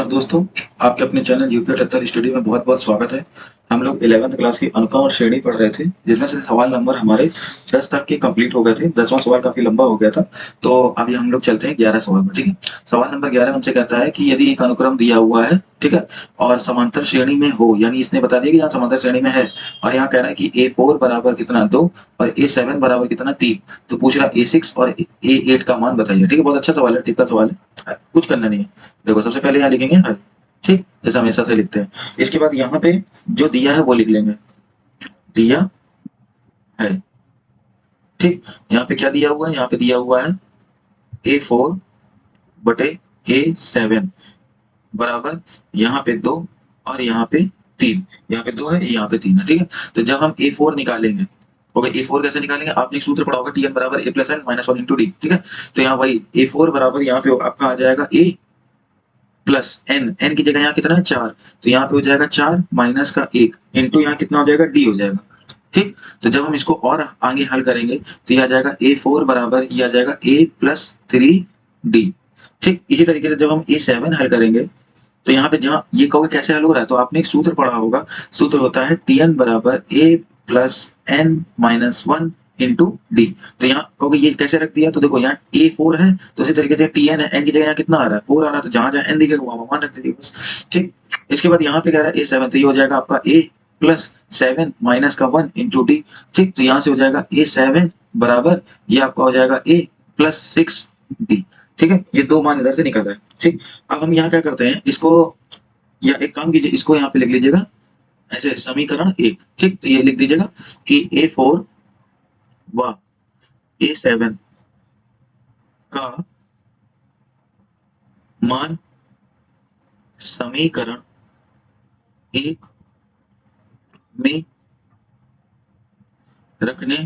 दोस्तों, आपके अपने चैनल यूपी 78 स्टडी में बहुत बहुत स्वागत है। हम लोग 11th क्लास की अनुक्रम और श्रेणी पढ़ रहे थे, जिसमें से सवाल नंबर हमारे 10 तक के कंप्लीट हो गए थे। 10वां सवाल काफी लंबा हो गया था, तो अभी हम लोग चलते हैं 11 सवाल पर। ठीक है, सवाल नंबर 11 हमसे कहता है कि यदि एक अनुक्रम दिया हुआ है, ठीक है, और समांतर श्रेणी में हो, यानी इसने बता दिया कि यहाँ समांतर श्रेणी में है, और यहाँ कह रहा है कि A4 बराबर कितना 2 और A7 बराबर कितना 3। तो पूछ रहा A6 और A8 का मान बताइए। ठीक है, बहुत अच्छा सवाल है, ठीक का सवाल है, कुछ करना नहीं है। देखो, सबसे पहले यहाँ लिखेंगे हल, ठीक, जैसे हमेशा से लिखते हैं। इसके बाद यहाँ पे जो दिया है वो लिख लेंगे, दिया है। ठीक, यहाँ पे क्या दिया हुआ है? यहाँ पे दिया हुआ है A4 बटे A7 बराबर यहाँ पे 2 और यहाँ पे 3। यहाँ पे 2 है, यहाँ पे 3 है। ठीक है, तो जब हम A4 निकालेंगे, ओके, A4 कैसे निकालेंगे? आपने एक सूत्र पढ़ा होगा, Tn बराबर A plus n minus 1 into D. ठीक है, तो यहाँ वही A4 बराबर यहाँ पे आपका आ जाएगा A प्लस एन, एन की जगह यहाँ कितना है 4, तो यहाँ पे हो जाएगा 4 माइनस का 1 इंटू यहाँ कितना हो जाएगा डी हो जाएगा। ठीक, तो जब हम इसको और आगे हल करेंगे तो ये आ जाएगा A4 बराबर ये आ जाएगा A प्लस 3D। ठीक, इसी तरीके से जब हम A7 हल करेंगे तो यहाँ पे जहाँ ये कहोगे कैसे हल हो रहा है, तो आपने एक सूत्र पढ़ा होगा, सूत्र होता है Tn बराबर A plus n minus 1 into D. तो यहाँ कहोगे ये कैसे रख दिया, तो देखो यहाँ A4 है, तो इसी तरीके से Tn है, एन की जगह यहाँ कितना आ रहा है 4 आ रहा है, तो जहां जहां एन दिखेगा वहां वन रख दीजिए बस। ठीक, इसके बाद यहाँ पे कह रहा है A7, तो ये हो जाएगा आपका A प्लस 7 माइनस का 1 इंटू डी। ठीक, तो यहाँ से हो जाएगा A7 बराबर ये आपका हो जाएगा A प्लस 6D। ठीक है, ये दो मान इधर से निकल रहा है। ठीक, अब हम यहाँ क्या करते हैं, इसको या एक काम कीजिए, इसको यहाँ पे लिख लीजिएगा ऐसे, समीकरण 1। ठीक, तो ये लिख दीजिएगा कि A4 व A7 का मान समीकरण 1 में रखने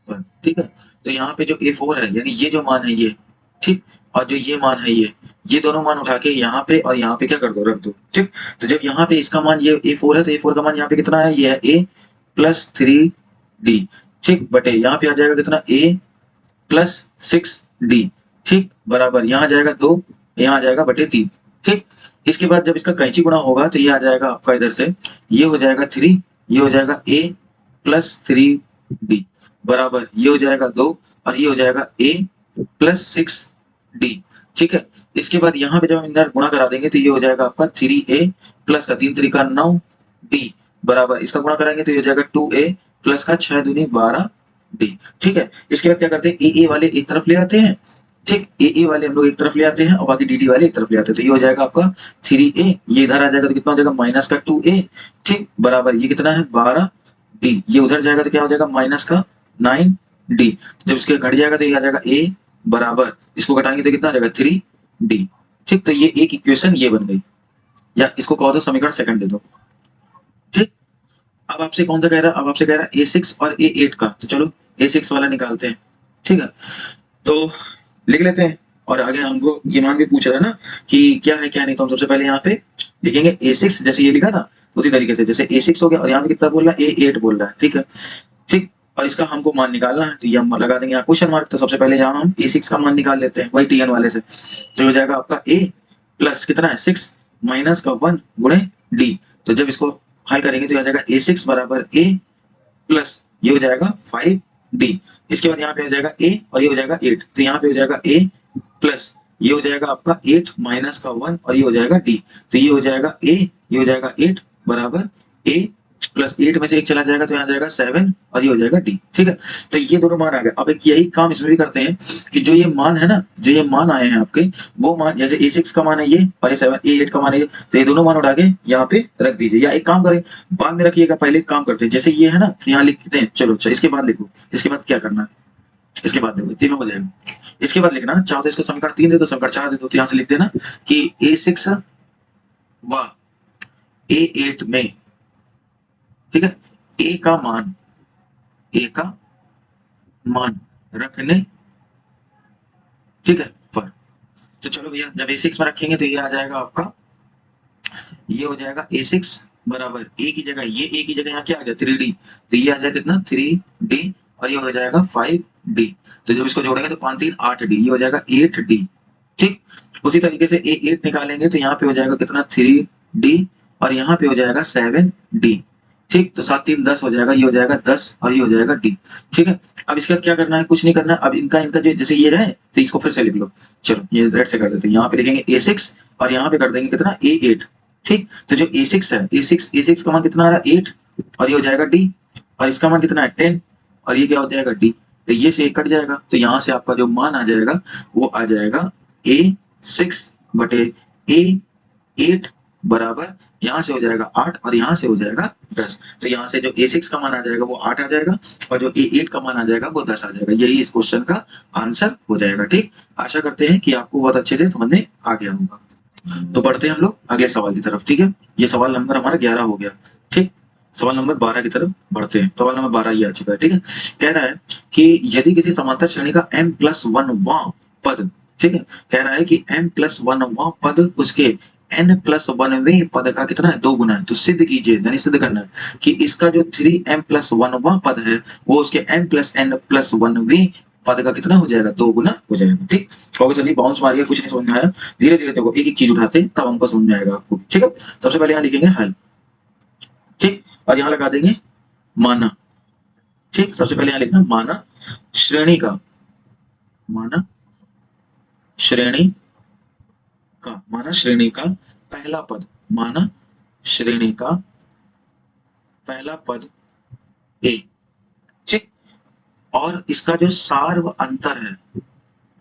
पर। ठीक है, तो यहाँ पे जो A4 है, यानी ये जो मान है ये, ठीक, और जो ये मान है ये दोनों मान उठा के यहाँ पे और यहाँ पे क्या कर दो, रख दो। ठीक, तो जब यहाँ पे इसका मान ये A4 है, तो A4 का मान यहाँ पे कितना है, ये है A प्लस 3D। ठीक, बटे यहाँ पे आ जाएगा कितना A प्लस 6D। ठीक, बराबर यहाँ आ जाएगा 2, यहाँ आ जाएगा बटे 3। ठीक, इसके बाद जब इसका कैंची गुणा होगा तो ये आ जाएगा आपका इधर से, ये हो जाएगा 3, ये हो जाएगा A प्लस 3D बराबर ये हो जाएगा 2 और ये हो जाएगा A प्लस 6D। ठीक है, इसके बाद यहाँ पे जब हम इधर गुणा करा देंगे तो ये हो जाएगा आपका 3A प्लस का 3 3 9D बराबर इसका गुणा कराएंगे तो ये हो जाएगा 2A प्लस का 6 दूनी 12D। ठीक है, इसके बाद क्या करते हैं, ए वाले एक तरफ ले आते हैं। ठीक, ए वाले हम लोग एक तरफ ले आते हैं और बाकी डी वाले एक तरफ ले आते हैं, तो ये हो जाएगा आपका 3A, ये इधर आ जाएगा तो कितना हो जाएगा माइनस का 2A। ठीक, बराबर ये कितना है 12D, ये उधर जाएगा तो क्या हो जाएगा माइनस का 9D। जब इसके घट जाएगा तो ये आ जाएगा A बराबर इसको घटाएंगे तो कितना आ जाएगा 3D। ठीक, तो ये एक इक्वेशन ये बन गई, या इसको कहो तो समीकरण सेकंड दे दो। ठीक, अब आपसे कौन सा कह रहा है, अब आपसे कह रहा है A6 और A8 का, तो चलो A6 वाला निकालते हैं। ठीक है, तो लिख लेते हैं, और आगे हमको ये मान भी पूछ रहा है ना कि क्या है क्या नहीं, तो हम सबसे पहले यहाँ पे लिखेंगे A6, जैसे ये लिखा ना उसी तरीके से, जैसे A6 हो गया और यहाँ पे कितना बोल रहा है A8 बोल रहा है। ठीक है, ठीक, और इसका हमको मान निकालना है, तो ये हम लगा देंगे यहाँ क्वेश्चन मार्क। तो सबसे पहले यहाँ हम A6 का मान निकाल लेते हैं वही Tn वाले से, तो हो जाएगा आपका A प्लस कितना है 6 माइनस का 1 गुणे D। तो जब इसको हल करेंगे तो आ जाएगा A6 बराबर A प्लस ये हो जाएगा 5D। इसके बाद यहाँ पे हो जाएगा A और ये हो जाएगा 8, तो यहाँ पे हो जाएगा A प्लस ये हो जाएगा आपका 8 माइनस का 1 और ये हो जाएगा D। तो ये हो जाएगा A, ये हो जाएगा 8 बराबर A प्लस 8 में से एक चला जाएगा तो यहाँ जाएगा 7 और ये हो जाएगा D। ठीक है, तो ये दोनों मान आ गए। अब एक यही काम इसमें भी करते हैं कि जो ये मान है ना, जो ये मान आए हैं आपके, वो मान जैसे A6 का मान है ये और ये 7 A8 का मान है ये, तो ये दोनों मान उठा के यहाँ पे रख दीजिए, या एक काम करें बाद में रखिएगा, पहले एक काम करते हैं, जैसे ये है ना यहाँ लिखते हैं। चलो अच्छा, इसके बाद लिखो, इसके बाद क्या करना है, इसके बाद देखो इतने में हो जाएगा। इसके बाद लिखना चाहो तो इसको समीकरण 3 दे दो, समीकरण 4 दे दो, तो यहाँ से लिख देना कि A6 व A8 में, ठीक है, A का मान रखने, ठीक है, पर। तो चलो भैया, जब A6 में रखेंगे तो ये आ जाएगा आपका, ये हो जाएगा A6 बराबर A की जगह ये A की जगह यहाँ क्या आ गया 3D, तो ये आ जाएगा कितना 3D और ये हो जाएगा 5D। तो जब इसको जोड़ेंगे तो 5 3 8D, ये हो जाएगा 8D। ठीक, उसी तरीके से A8 निकालेंगे तो यहाँ पे हो जाएगा कितना 3D और यहाँ पे हो जाएगा 7D। ठीक, तो 7 3 10 हो जाएगा, ये हो जाएगा 10 और ये हो जाएगा D। ठीक है, अब इसके बाद क्या करना है, कुछ नहीं करना है। अब इनका जो जैसे ये रहे तो इसको फिर से लिख लो। चलो ये रेड से कर देते हैं, यहाँ पे लिखेंगे A6 और यहाँ पे कर देंगे कितना A8। ठीक, तो जो A6 है, A6 का मान कितना आ रहा है 8 और ये हो जाएगा D और इसका मान कितना है 10 और ये क्या हो जाएगा D। तो ये से कट जाएगा, तो यहाँ से आपका जो मान आ जाएगा वो आ जाएगा A6 बटे A8 बराबर, यहाँ से हो जाएगा 8 और यहाँ से हो जाएगा 10। तो यहाँ से जो A6 का मान आ जाएगा वो 8 आ जाएगा और जो A8 का मान आ जाएगा वो 10 आ जाएगा। यही इस क्वेश्चन का आंसर हो जाएगा। ठीक, आशा करते हैं कि आपको बहुत अच्छे से समझ में आ गया होगा। तो बढ़ते हैं हम लोग अगले सवाल की तरफ। ठीक है, ये सवाल नंबर हमारा 11 हो गया। ठीक, सवाल नंबर 12 की तरफ बढ़ते हैं। सवाल नंबर 12 ये आ चुका है। ठीक है, कह रहा है कि यदि किसी समांतर श्रेणी का m+1वां पद, ठीक है, कह रहा है कि m+1वां पद उसके n+1वें पद का कितना है 2 गुना है। तो सिद्ध कीजिए, यानी सिद्ध करना है कि इसका जो 3m+1वां पद है वो उसके m+n+1वें पद का कितना हो जाएगा 2 गुना हो जाएगा। ठीक, कहोगे सर जी बाउंस मार गया, कुछ नहीं समझ में आया। धीरे धीरे देखो, एक एक चीज उठाते हैं तब हमको समझ में आएगा आपको। ठीक है, सबसे पहले यहाँ लिखेंगे हल। ठीक, और यहाँ लगा देंगे माना। ठीक, सबसे पहले यहाँ लिखना माना श्रेणी का, माना श्रेणी का, माना श्रेणी का पहला पद, माना श्रेणी का पहला पद ए। ठीक, और इसका जो सार्व अंतर है,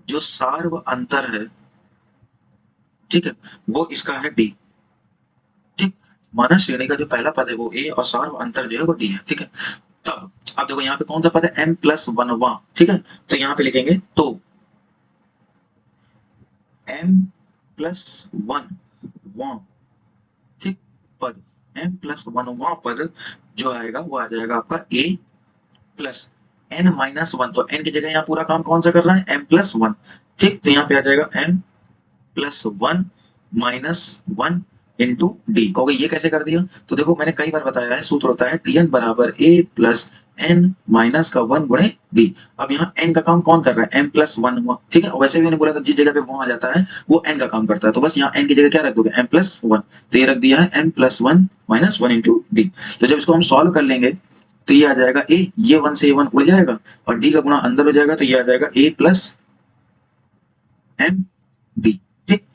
जो सार्व अंतर है, ठीक है, वो इसका है डी। ठीक, माना श्रेणी का जो पहला पद है वो ए और सार्व अंतर जो है वो डी है। ठीक है, तब अब देखो यहाँ पे कौन सा पद है m+1वां। ठीक है, तो यहाँ पे लिखेंगे तो m+1वां, ठीक, पद, m+1वां पद जो आएगा वो आ जाएगा आपका a प्लस n-1। तो n की जगह यहाँ पूरा काम कौन सा कर रहा है m+1। ठीक, तो यहाँ पे आ जाएगा m+1 -1 इंटू डी। कहोगे ये कैसे कर दिया, तो देखो मैंने कई बार बताया है, सूत्र होता है Tn बराबर a प्लस n माइनस का 1 गुणे डी। अब यहाँ n का काम कौन कर रहा है m+1 हुआ। ठीक है, और वैसे भी मैंने बोला था जिस जगह पे वो आ जाता है वो n का काम करता है, तो बस यहाँ n की जगह क्या रख दोगे m+1। तो ये रख दिया है m+1 -1 इंटू डी। तो जब इसको हम सॉल्व कर लेंगे तो ये आ जाएगा a, ये 1 से 1 उड़ जाएगा और d का गुणा अंदर हो जाएगा, तो ये आ जाएगा a प्लस m डी। ठीक,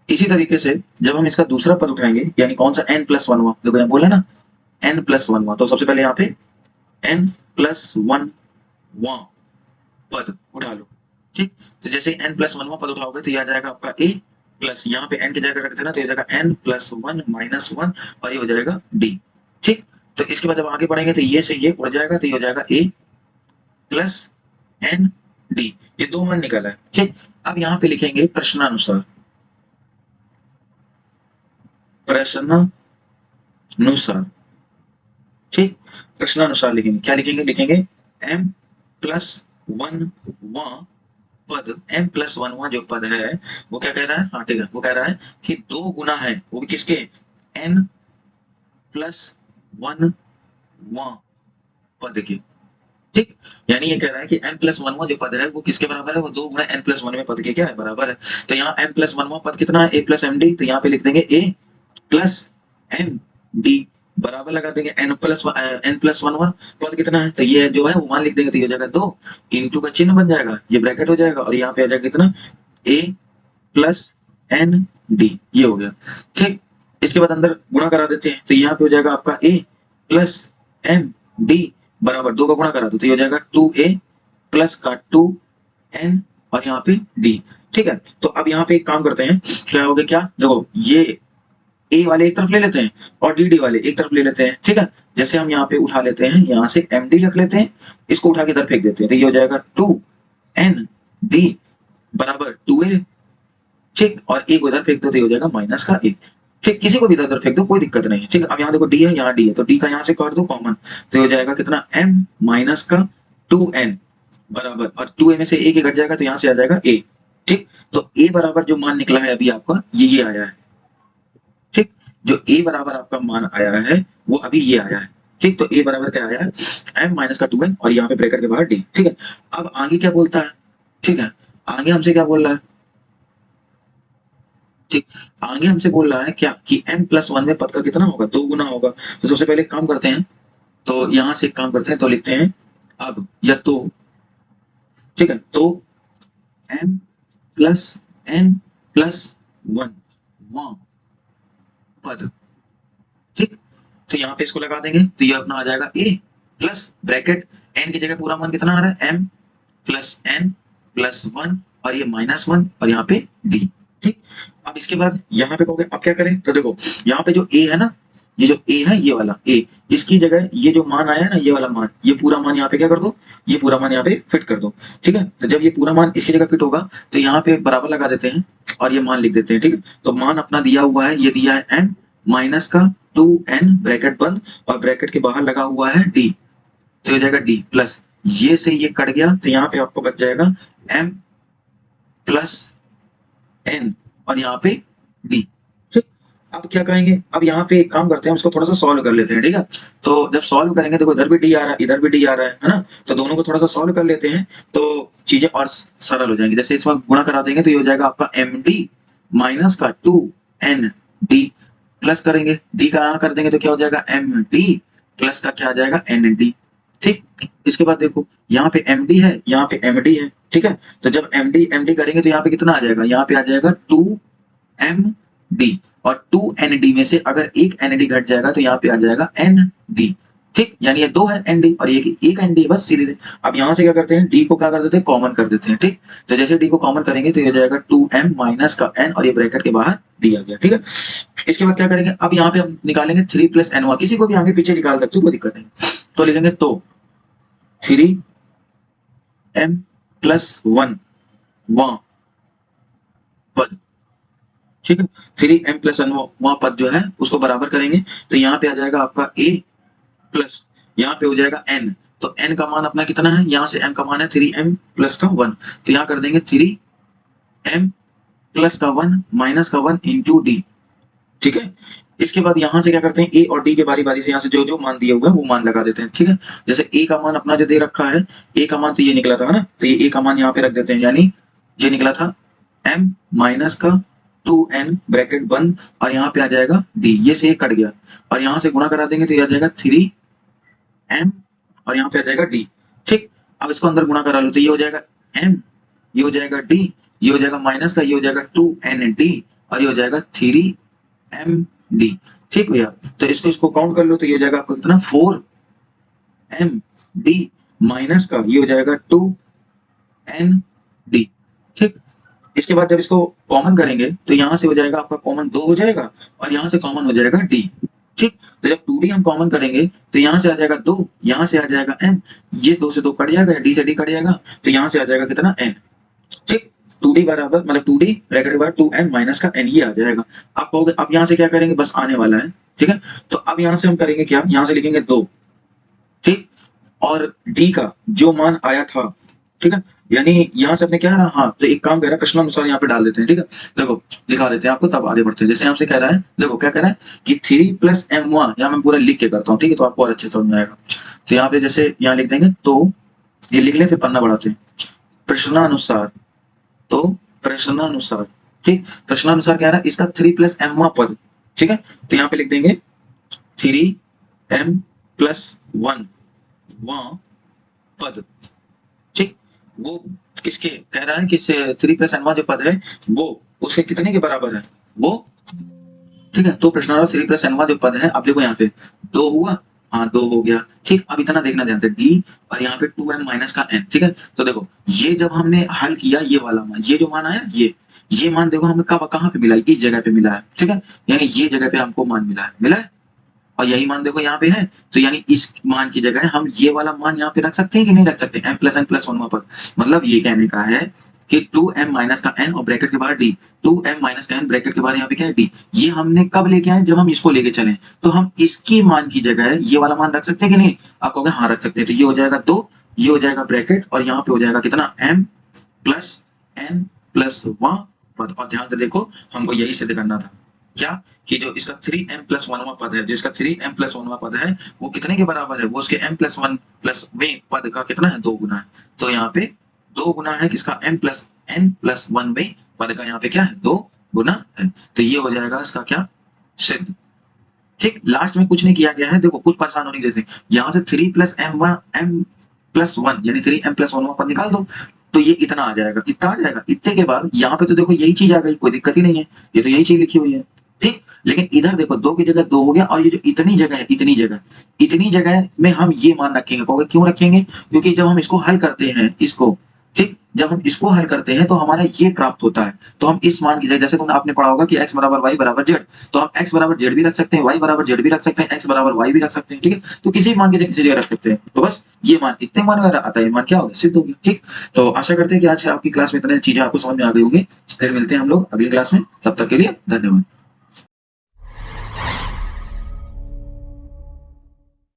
इसी तरीके से जब हम इसका दूसरा पद उठाएंगे, यानी कौन सा n+1 हुआ, देखो यहाँ बोला ना n+1 हुआ, तो सबसे पहले यहाँ पे n+1 वां पद उठा लो। ठीक, तो जैसे n+1 वां पद उठाओगे तो ये आ जाएगा आपका a प्लस, यहाँ पे n की जगह रख देना तो ये जाएगा n+1 -1 और ये हो जाएगा d। ठीक, तो इसके बाद जब आगे बढ़ेंगे तो ये से ये उड़ जाएगा, तो ये हो जाएगा a प्लस n d। ये दो मान निकाला है। ठीक, अब यहाँ पे लिखेंगे प्रश्नानुसार, प्रश्नानुसार। ठीक, प्रश्नानुसार लिखेंगे, क्या लिखेंगे, लिखेंगे m+1 वां पद, m+1 वां जो पद है वो क्या कह रहा है, हाँ ठीक है, वो कह रहा है कि 2 गुना है वो किसके n+1 वां पद के। ठीक, यानी ये कह रहा है कि m+1 वां जो पद है वो किसके बराबर है, वो 2 गुना n+1वें पद के क्या है बराबर है। तो यहाँ m+1 वां पद कितना है a प्लस md, तो यहाँ पे लिख देंगे a प्लस md बराबर लगा देंगे n+1 वां पद कितना है, तो ये जो है वो मान लिख देंगे, तो ये हो जाएगा 2 इंटू का चिन्ह बन जाएगा, ये ब्रैकेट हो जाएगा और यहाँ पे आ जाएगा कितना a प्लस nd, ये हो गया। ठीक, इसके बाद अंदर गुणा करा देते हैं, तो यहाँ पे हो जाएगा आपका a प्लस md बराबर 2 का गुणा करा दो तो ये हो जाएगा 2a प्लस का 2n और यहाँ पे d। ठीक है, तो अब यहाँ पे एक काम करते हैं, क्या हो गया, क्या देखो ये a वाले एक तरफ ले लेते हैं और dd वाले एक तरफ ले लेते हैं। ठीक है, जैसे हम यहाँ पे उठा लेते हैं, यहाँ से md रख लेते हैं, इसको उठा के इधर फेंक देते हैं, तो ये हो जाएगा 2nd बराबर 2a। ठीक, और a को इधर फेंक दो तो ये हो जाएगा माइनस का a। ठीक, किसी को भी इधर फेंक दो कोई दिक्कत नहीं है। ठीक है, अब यहाँ देखो d है, यहाँ d है, तो d का यहाँ से काट दो कॉमन, तो हो जाएगा कितना m माइनस का 2n बराबर, और 2a में से a घट जाएगा तो यहाँ से आ जाएगा a। ठीक, तो a बराबर जो मान निकला है अभी आपका ये आया है। ठीक, जो a बराबर आपका मान आया है वो अभी ये आया है। ठीक, तो a बराबर क्या आया है m माइनस का 2n और यहाँ पे ब्रैकेट के बाहर d। ठीक है, अब आगे क्या बोलता है, ठीक है, आगे हमसे क्या बोल रहा है, ठीक, आगे हमसे बोल रहा है क्या कि m+1 में पद का कितना होगा, 2 गुना होगा। तो सबसे पहले एक काम करते हैं, तो यहाँ से एक काम करते हैं, तो लिखते हैं अब या तो, ठीक है, तो m+n+1 वहाँ पद, ठीक, तो यहाँ पे इसको लगा देंगे, तो ये अपना आ जाएगा a प्लस ब्रैकेट n की जगह पूरा मान कितना आ रहा है, m+n+1 और ये -1 और यहाँ पे d, ठीक। अब इसके बाद यहाँ पे कहोगे अब क्या करें, तो देखो यहाँ पे जो a है ना, ये जो a है, ये वाला a, इसकी जगह ये जो मान आया है ना, ये वाला मान, ये पूरा मान यहाँ पे क्या कर दो, ये पूरा मान यहाँ पे फिट कर दो, ठीक है। तो जब ये पूरा मान इसकी जगह फिट होगा तो यहाँ पे बराबर लगा देते हैं और ये मान लिख देते हैं, ठीक है। तो मान अपना दिया हुआ है, ये दिया है m माइनस का 2n ब्रैकेट बंद और ब्रैकेट के बाहर लगा हुआ है d, तो हो जाएगा d प्लस ये से ये कट गया, तो यहाँ पे आपको बच जाएगा m+n और यहाँ पे d, ठीक। अब क्या कहेंगे, अब यहाँ पे एक काम करते हैं, उसको थोड़ा सा सॉल्व कर लेते हैं, ठीक है। तो जब सॉल्व करेंगे, देखो इधर भी d आ रहा है, इधर भी d आ रहा है ना, तो दोनों को थोड़ा सा सॉल्व कर लेते हैं, तो चीजें और सरल हो जाएंगी। जैसे इसमें गुणा करा देंगे तो ये हो जाएगा आपका md माइनस का 2nd प्लस करेंगे d का यहाँ कर देंगे तो क्या हो जाएगा md प्लस का क्या आ जाएगा nd, ठीक। इसके बाद देखो यहाँ पे md है, यहाँ पे md है, ठीक है। तो जब md करेंगे तो यहाँ पे कितना आ जाएगा, यहाँ पे आ जाएगा 2md और 2nd में से अगर एक nd घट जाएगा तो यहाँ पे आ जाएगा nd, ठीक। यानी ये 2 है nd और ये एक nd बस सीधे। अब यहाँ से क्या करते हैं, d को क्या कर देते हैं, कॉमन कर देते हैं, ठीक। तो जैसे d को कॉमन करेंगे तो ये हो जाएगा 2m माइनस का n और ये ब्रैकेट के बाहर d आ गया, ठीक है। इसके बाद क्या करेंगे, अब यहाँ पे हम निकालेंगे 3 + n, किसी को भी आगे पीछे निकाल सकते हो, कोई दिक्कत नहीं। तो लिखेंगे तो 3m+1 वहाँ पद, ठीक है। 3m+1 वहाँ पद जो है उसको बराबर करेंगे, तो यहाँ पे आ जाएगा आपका a प्लस यहाँ पे हो जाएगा n, तो n का मान अपना कितना है, यहाँ से m का मान है 3m प्लस का 1, तो यहाँ कर देंगे 3m प्लस का 1 माइनस का 1 इंटू d, ठीक है। इसके बाद यहाँ से क्या करते हैं, a और d के बारी बारी से यहाँ से जो जो मान दिया हुआ है वो मान लगा देते हैं, ठीक है। जैसे a का मान अपना जो दे रखा है, a का मान तो ये निकला था ना, तो ये a का मान यहाँ पे रख देते हैं, यानी ये निकला था m माइनस का 2n ब्रैकेट बंद और यहाँ पे आ जाएगा d, ये से कट गया और यहाँ से गुणा करा देंगे तो ये आ जाएगा 3m और यहाँ पे आ जाएगा d, ठीक। अब इसको अंदर गुणा करा लो तो ये हो जाएगा m, ये हो जाएगा d, ये हो जाएगा माइनस का, ये हो जाएगा 2nd और ये हो जाएगा 3md, ठीक भैया। तो इसको काउंट कर लो तो ये हो जाएगा आपको कितना 4md माइनस का ये हो जाएगा 2nd, ठीक। इसके बाद जब इसको कॉमन करेंगे तो यहाँ से हो जाएगा आपका कॉमन 2 हो जाएगा और यहाँ से कॉमन हो जाएगा d, ठीक। तो जब 2d हम कॉमन करेंगे तो यहाँ से आ जाएगा 2, यहाँ से आ जाएगा m, ये 2 से 2 कट जाएगा, d से d कट जाएगा, तो यहाँ से आ जाएगा कितना n, ठीक। 2d बराबर मतलब 2d ब्रैकेट के बाद 2m माइनस का n ये आ जाएगा। आप कहोगे अब यहाँ से क्या करेंगे, बस आने वाला है, ठीक है। तो अब यहाँ से हम करेंगे क्या, यहाँ से लिखेंगे 2, ठीक, और d का जो मान आया था, ठीक है, यानी यहाँ से अपने क्या है ना, हाँ, तो एक काम कर रहा है प्रश्नानुसार यहाँ पे डाल देते हैं, ठीक है। देखो दिखा देते हैं आपको, तब आगे बढ़ते हैं। जैसे यहाँ से कह रहा है, देखो क्या कह रहा है कि 3 + m1, यहाँ मैं पूरा लिख के करता हूँ, ठीक है, तो आपको और अच्छे समझ में आएगा। तो यहाँ पे जैसे यहाँ लिख देंगे, तो ये लिख लें फिर पन्ना बढ़ाते हैं, प्रश्नानुसार, तो प्रश्नानुसार, ठीक, प्रश्नानुसार कह रहा है इसका 3 + m पद, ठीक है। तो यहाँ पे लिख देंगे 3m+1 वहाँ पद, ठीक। वो किसके कह रहा है कि 3 + n जो पद है वो उसके कितने के बराबर है, वो, ठीक है। तो प्रश्नानुसार 3 + n जो पद है, अब देखो यहाँ पे 2 हुआ, हाँ 2 हो गया, ठीक। अब इतना देखना ध्यान से, d और यहाँ पे 2m माइनस का n, ठीक है। तो देखो ये जब हमने हल किया ये वाला मान, ये जो मान आया ये मान देखो हमें कब कहाँ पे मिला है, इस जगह पे मिला है, ठीक है। यानी ये जगह पे हमको मान मिला है और यही मान देखो यहाँ पे है, तो यानी इस मान की जगह हम ये वाला मान यहाँ पे रख सकते हैं कि नहीं रख सकते, m+n+1 पद। मतलब ये कहने का है कि 2m माइनस का n और ब्रैकेट के बाहर d, 2m माइनस का n ब्रैकेट के बाहर यहाँ पे क्या है d, ये हमने कब लेके आए, जब हम इसको लेके चले, तो हम इसकी मान की जगह ये वाला मान रख सकते हैं कि नहीं, आप कहोगे हाँ रख सकते हैं। तो ये हो जाएगा 2, ये हो जाएगा ब्रैकेट और यहाँ पे हो जाएगा कितना m+n+1 पद। और ध्यान से देखो हमको यही सिद्ध करना था क्या, कि जो इसका 3m+1 पद है, जो इसका 3m+1 पद है वो कितने के बराबर है, वो उसके m+1 में पद का कितना है, 2 गुना है। तो यहाँ पे 2 गुना है किसका m+n+1 में पद का, यहाँ पे क्या है 2 गुना है, तो ये हो जाएगा इसका क्या, सिद्ध। ठीक, लास्ट में कुछ नहीं किया गया है, देखो कुछ परेशान होने की जरूरत नहीं, यहाँ से 3 प्लस m+1 यानी 3m+1 पर निकाल दो, तो ये इतना आ जाएगा, इतना आ जाएगा। इतने के बाद यहाँ पे तो देखो यही चीज आ गई, कोई दिक्कत ही नहीं है, ये तो यही चीज लिखी हुई है। ठीक, लेकिन इधर देखो 2 की जगह 2 हो गया, और ये जो इतनी जगह है, इतनी जगह में हम ये मान रखेंगे। कहोगे क्यों रखेंगे? क्योंकि जब हम इसको हल करते हैं, इसको, ठीक, जब हम इसको हल करते हैं तो हमारा ये प्राप्त होता है, तो हम इस मान की जगह, जैसे तुमने आपने पढ़ा होगा कि x बराबर y बराबर z, तो हम x बराबर z भी रख सकते हैं, y बराबर z भी रख सकते हैं, x बराबर y भी रख सकते हैं। ठीक है, तो किसी भी मान की जगह किसी जगह रख सकते हैं। तो बस ये मान, इतने मान में आता है, ये मान क्या हो गया, सिद्ध हो गया। ठीक, तो आशा करते हैं कि आज आपकी क्लास में इतने चीजें आपको समझ में आ गई होंगी। फिर मिलते हैं हम लोग अगली क्लास में, तब तक के लिए धन्यवाद।